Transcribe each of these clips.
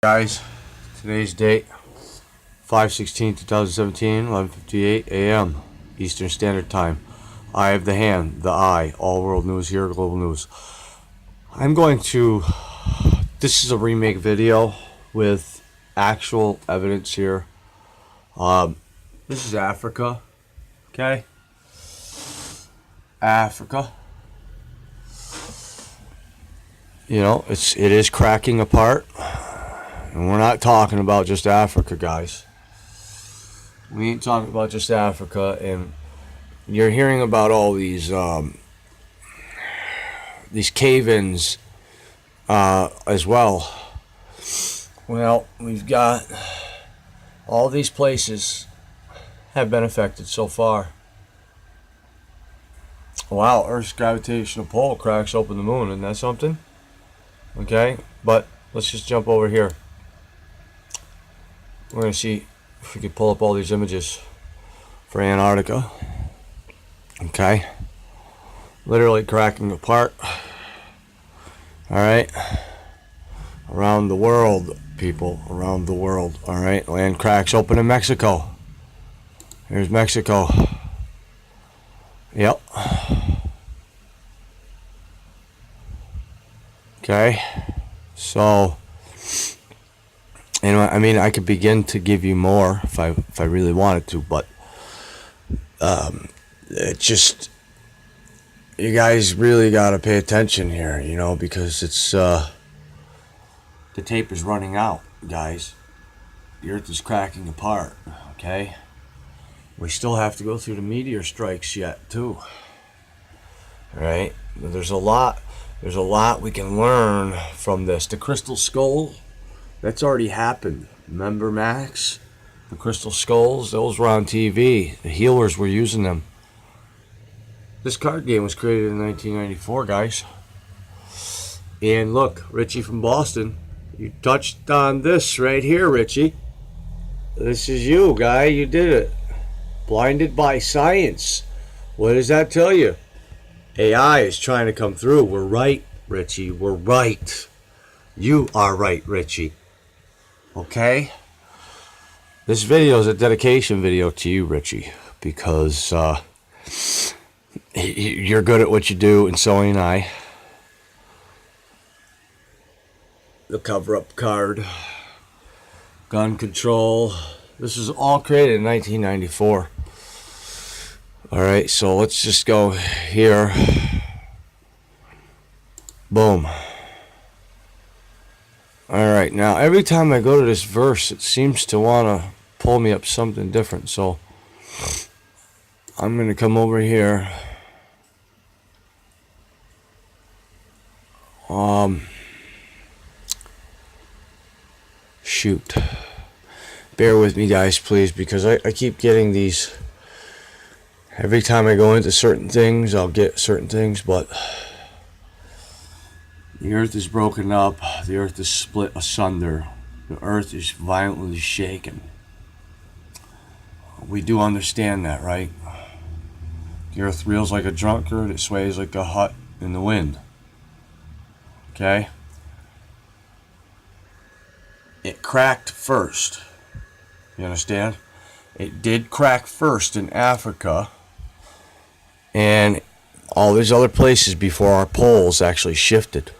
Guys, today's date 5/16/2017, 11:58 a.m. Eastern Standard Time. I have the hand, the eye, all world news here, global news. This is a remake video with actual evidence here. This is Africa, okay? Africa. You know, it is cracking apart. And we're not talking about just Africa, guys. We ain't talking about just Africa. And you're hearing about all these cave-ins as well. Well, we've got all these places have been affected so far. Wow, Earth's gravitational pull cracks open the moon. Isn't that something? Okay, but let's just jump over here. We're going to see if we can pull up all these images for Antarctica. Okay. Literally cracking apart. Alright. Around the world, people. Around the world. Alright. Land cracks open in Mexico. Here's Mexico. Yep. Okay. So... anyway, I mean, I could begin to give you more if I really wanted to, but it just, you guys really gotta pay attention here, you know, because it's the tape is running out, guys. The Earth is cracking apart. Okay, we still have to go through the meteor strikes yet too. All right, there's a lot we can learn from this. The crystal skull. That's already happened. Remember, Max? The crystal skulls? Those were on TV. The healers were using them. This card game was created in 1994, guys. And look, Richie from Boston. You touched on this right here, Richie. This is you, guy. You did it. Blinded by science. What does that tell you? AI is trying to come through. We're right, Richie. We're right. You are right, Richie. Okay? This video is a dedication video to you, Richie, because you're good at what you do, and so am I. The cover-up card, gun control. This was all created in 1994. Alright, so let's just go here. Boom. Alright, now every time I go to this verse, it seems to want to pull me up something different. So I'm going to come over here. Shoot. Bear with me, guys, please, because I keep getting these. Every time I go into certain things, I'll get certain things, but... the earth is broken up. The earth is split asunder. The earth is violently shaken. We do understand that, right? The earth reels like a drunkard. It sways like a hut in the wind. Okay? It cracked first. You understand? It did crack first in Africa. And all these other places before our poles actually shifted.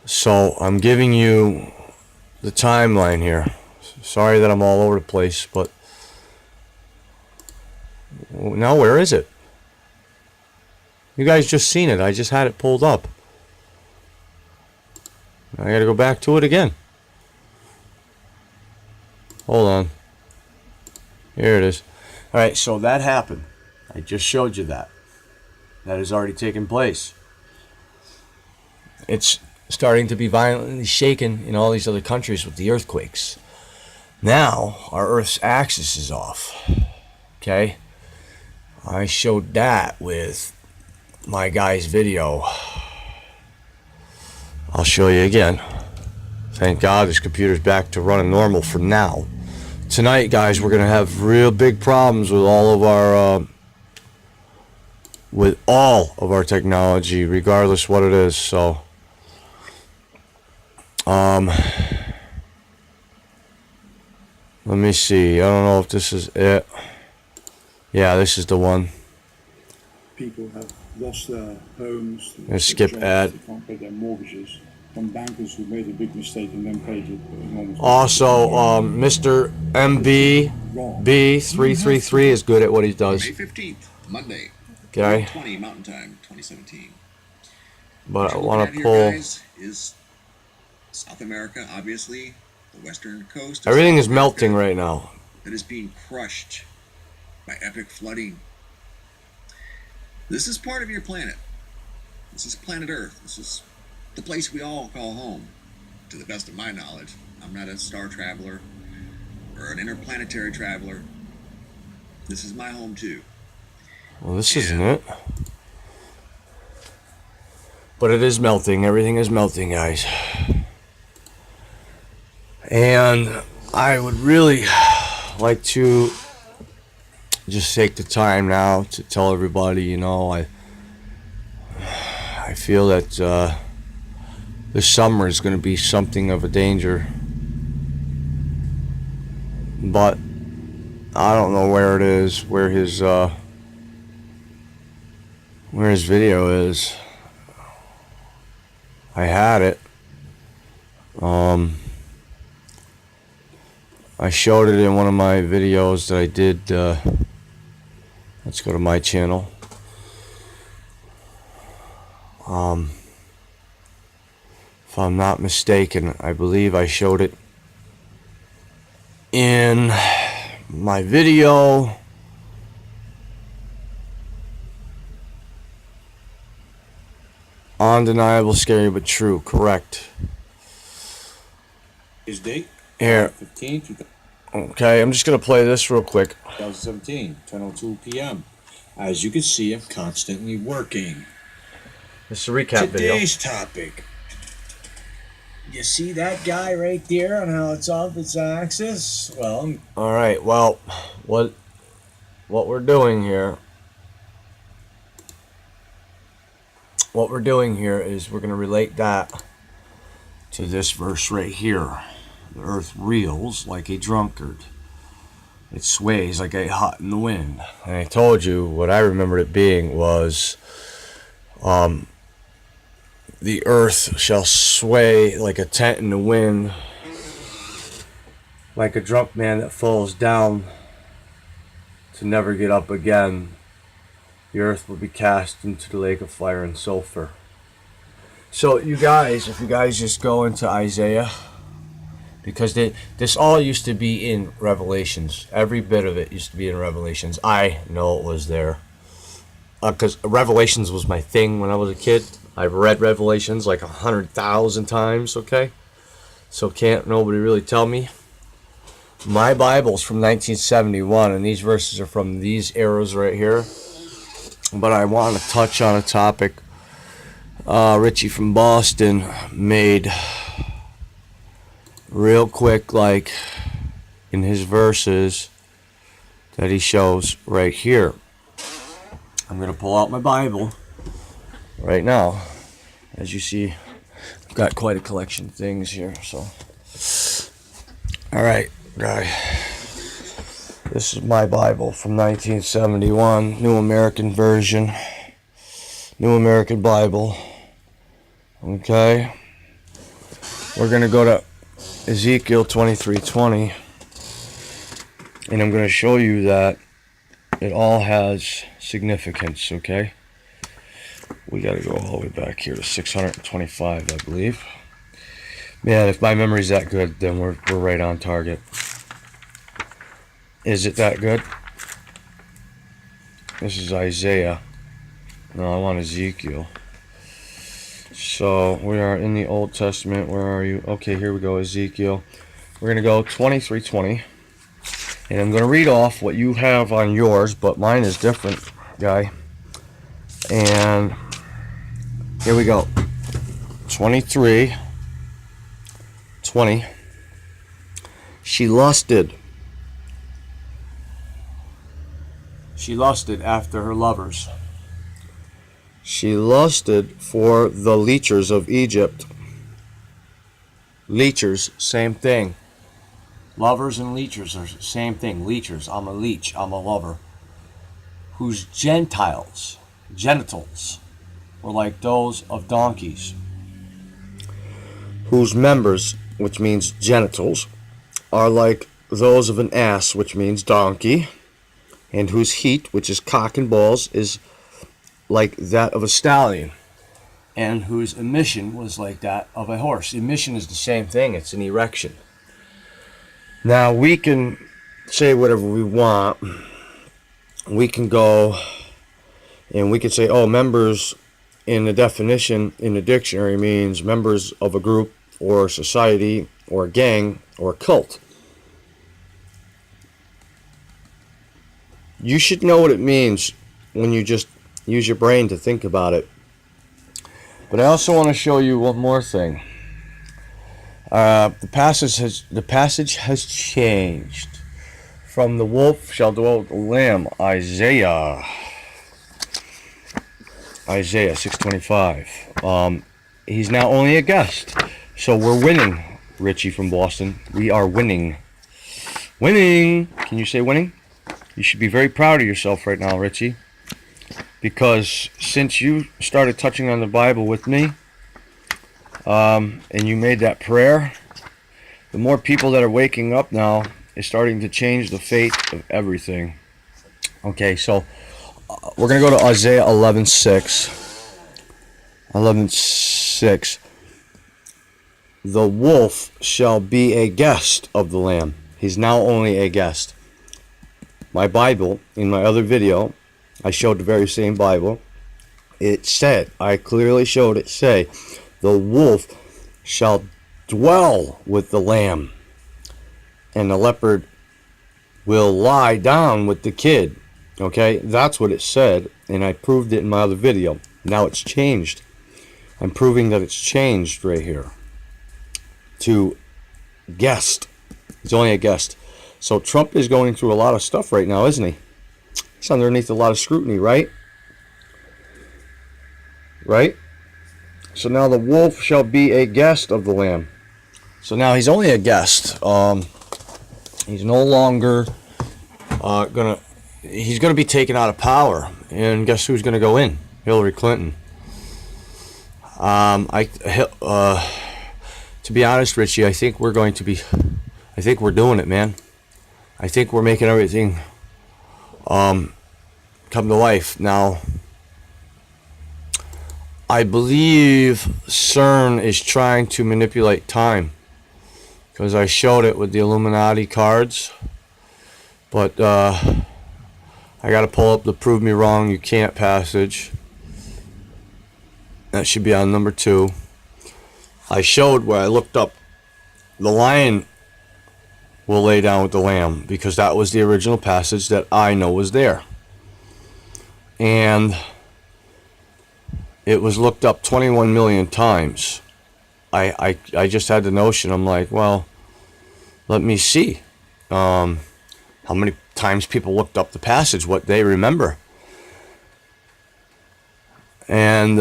So I'm giving you the timeline here. Sorry that I'm all over the place, but now where is it? You guys just seen it. I just had it pulled up. I gotta go back to it again. Hold on. Here it is. Alright, so that happened. I just showed you that. That has already taken place. It's starting to be violently shaken in all these other countries with the earthquakes. Now, our Earth's axis is off. Okay? I showed that with my guy's video. I'll show you again. Thank God this computer's back to running normal for now. Tonight, guys, we're going to have real big problems with all of our technology, regardless what it is. So Let me see. I don't know if this is it. Yeah, this is the one. People have lost their homes. Let's skip jobs, ad. They can't pay their mortgages. From bankers who made a big mistake and then paid it. Also, Mr. MBB333 is good at what he does. May 15th, Monday. Okay. 20 Mountain Time, 2017. But I What want to you're pull. looking at here, guys, is South America, obviously, the western coast. Everything South is America melting right now. that is being crushed by epic flooding. This is part of your planet. This is planet Earth. This is the place we all call home, to the best of my knowledge. I'm not a star traveler or an interplanetary traveler. This is my home too. Well, this isn't it. But it is melting. Everything is melting, guys. And I would really like to just take the time now to tell everybody, you know, I feel that this summer is going to be something of a danger. But I don't know where it is, where his video is. I had it. I showed it in one of my videos that I did. Let's go to my channel. If I'm not mistaken, I believe I showed it in my video. Undeniable, scary, but true. Correct. His date? Here. 15th, Okay, I'm just going to play this real quick. 2017, 10:02 p.m. As you can see, I'm constantly working. This is a recap video. Today's topic. You see that guy right there on how it's off its axis? Well, All right. Well, what we're doing here? What we're doing here is we're going to relate that to this verse right here. The earth reels like a drunkard. It sways like a hot in the wind. And I told you what I remembered it being was the earth shall sway like a tent in the wind, like a drunk man that falls down to never get up again. The earth will be cast into the lake of fire and sulfur. So you guys, if you guys just go into Isaiah, because this all used to be in Revelations. Every bit of it used to be in Revelations. I know it was there. Because Revelations was my thing when I was a kid. I've read Revelations like 100,000 times, okay? So can't nobody really tell me. My Bible's from 1971, and these verses are from these eras right here. But I want to touch on a topic Richiefromboston made real quick, like in his verses that he shows right here. I'm going to pull out my Bible right now. As you see, I've got quite a collection of things here. So, all right, guy. This is my Bible from 1971, New American Version, New American Bible. Okay. We're going to go to Ezekiel 23:20, and I'm going to show you that it all has significance, okay? We got to go all the way back here to 625, I believe. Man, if my memory's that good, then we're right on target. Is it that good? This is Isaiah. No, I want Ezekiel. So we are in the Old Testament. Where are you? Okay, here we go, Ezekiel. We're going to go 23:20. And I'm going to read off what you have on yours, but mine is different, guy. And here we go. 23:20. She lusted. She lusted after her lovers. She lusted for the leechers of Egypt. Leechers, same thing. Lovers and leechers are the same thing. Leechers, I'm a leech, I'm a lover. Whose genitals were like those of donkeys. Whose members, which means genitals, are like those of an ass, which means donkey. And whose heat, which is cock and balls, is like that of a stallion. And whose emission was like that of a horse. Emission is the same thing, it's an erection. Now we can say whatever we want. We can go and we can say, oh, members in the definition in the dictionary means members of a group or a society or a gang or a cult. You should know what it means when you just use your brain to think about it. But I also want to show you one more thing. The passage has changed from the wolf shall dwell with the lamb. Isaiah 6:25. He's now only a guest, so we're winning. Richie from Boston, we are winning. Winning. Can you say winning? You should be very proud of yourself right now, Richie, because since you started touching on the Bible with me, and you made that prayer, the more people that are waking up now is starting to change the fate of everything. Okay, so we're going to go to Isaiah 11:6. 11:6. The wolf shall be a guest of the lamb. He's now only a guest. My Bible, in my other video, I showed the very same Bible. It said, I clearly showed it say, the wolf shall dwell with the lamb, and the leopard will lie down with the kid. Okay, that's what it said, and I proved it in my other video. Now it's changed. I'm proving that it's changed right here to guest. He's only a guest. So Trump is going through a lot of stuff right now, isn't he? He's underneath a lot of scrutiny, right? Right? So now the wolf shall be a guest of the lamb. So now he's only a guest. He's no longer he's gonna be taken out of power. And guess who's gonna go in? Hillary Clinton. To be honest, Richie, I think we're doing it, man. I think we're making everything come to life. Now, I believe CERN is trying to manipulate time, because I showed it with the Illuminati cards. But I got to pull up the Prove Me Wrong You Can't passage. That should be on number 2. I showed where I looked up the lion will lay down with the lamb, because that was the original passage that I know was there. And it was looked up 21 million times. I just had the notion, I'm like, well, let me see how many times people looked up the passage, what they remember. And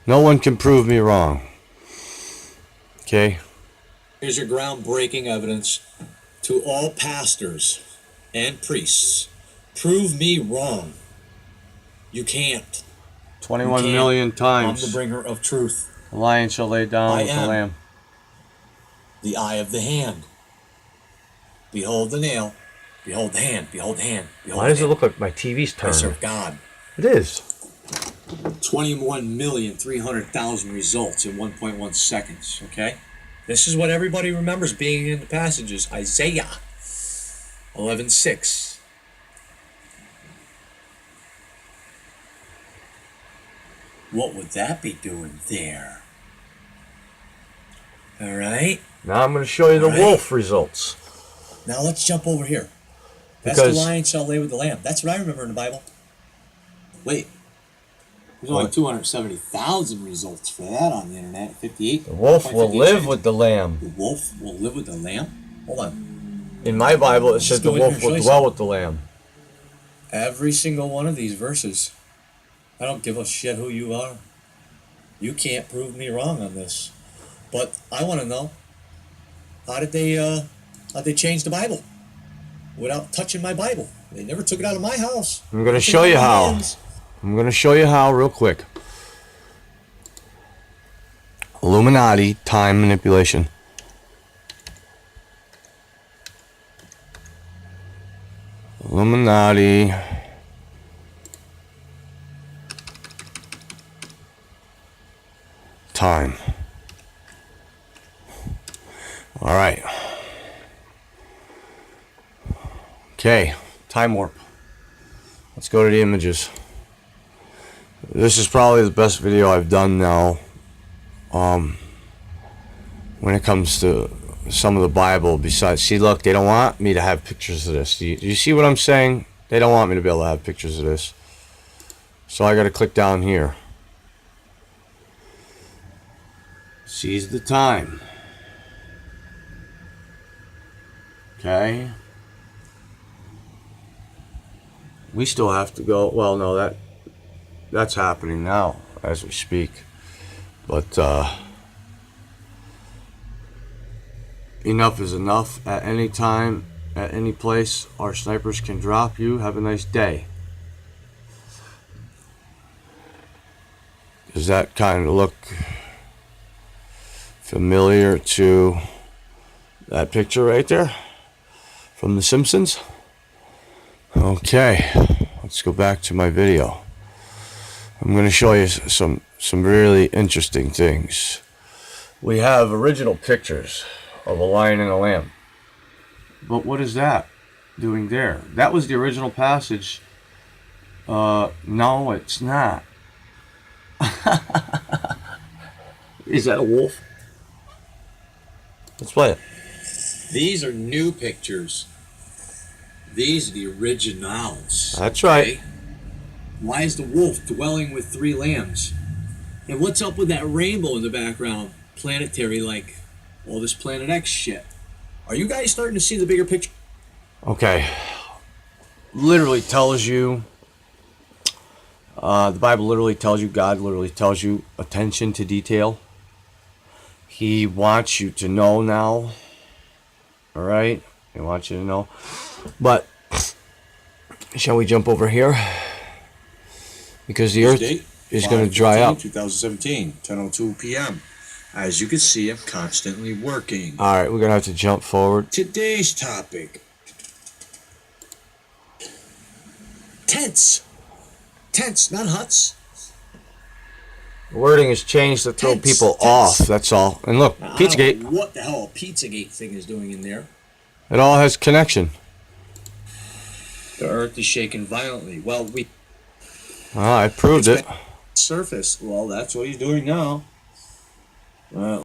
no one can prove me wrong. Okay? Here's your groundbreaking evidence to all pastors and priests. Prove me wrong. You can't. 21 million times. I'm the bringer of truth. The lion shall lay down with the lamb. The eye of the hand. Behold the nail. Behold the hand. Behold the hand. Behold Why does it look like my TV's I turning? serve God. It is. 21,300,000 results in 1.1 seconds, okay? This is what everybody remembers being in the passages. Isaiah 11:6. What would that be doing there? All right. Now I'm going to show you the wolf results. Now let's jump over here. That's the lion shall lay with the lamb. That's what I remember in the Bible. Wait. There's only 270,000 results for that on the internet. 58. The wolf will live with the lamb. The wolf will live with the lamb? Hold on. In my Bible, it says the wolf will dwell with the lamb. Every single one of these verses. I don't give a shit who you are. You can't prove me wrong on this. But I want to know, how'd they change the Bible without touching my Bible? They never took it out of my house. I'm going to show you how. Hands. I'm going to show you how real quick. Illuminati time manipulation. Illuminati time. All right. Okay, time warp. Let's go to the images. This is probably the best video I've done now. When it comes to some of the Bible, besides, see, look, they don't want me to have pictures of this. Do you see what I'm saying? They don't want me to be able to have pictures of this. So I got to click down here. Seize the time. Okay. We still have to go. Well, no, that's happening now as we speak. But enough is enough. At any time, at any place, our snipers can drop you. Have a nice day. Does that kind of look familiar to that picture right there from The Simpsons? Okay, let's go back to my video. I'm going to show you some really interesting things. We have original pictures of a lion and a lamb. But what is that doing there? That was the original passage. No, it's not. Is that a wolf? Let's play it. These are new pictures. These are the originals. That's right. Okay? Why is the wolf dwelling with 3 lambs? And what's up with that rainbow in the background? Planetary, like all this Planet X shit. Are you guys starting to see the bigger picture? Okay. Literally tells you, the Bible literally tells you, God literally tells you, attention to detail. He wants you to know now. All right? He wants you to know. But, shall we jump over here? Because the earth is going to dry up. 2017, 10:02 p.m. As you can see, I'm constantly working. All right, we're going to have to jump forward. Today's topic. Tents. Tents, not huts. The wording is changed to throw Tents, people off, that's all. And look, Now, I Pizzagate. don't know what the hell a Pizzagate thing is doing in there. It all has connection. The earth is shaking violently. Well, we I proved it. surface. Well, that's what he's doing now. Well.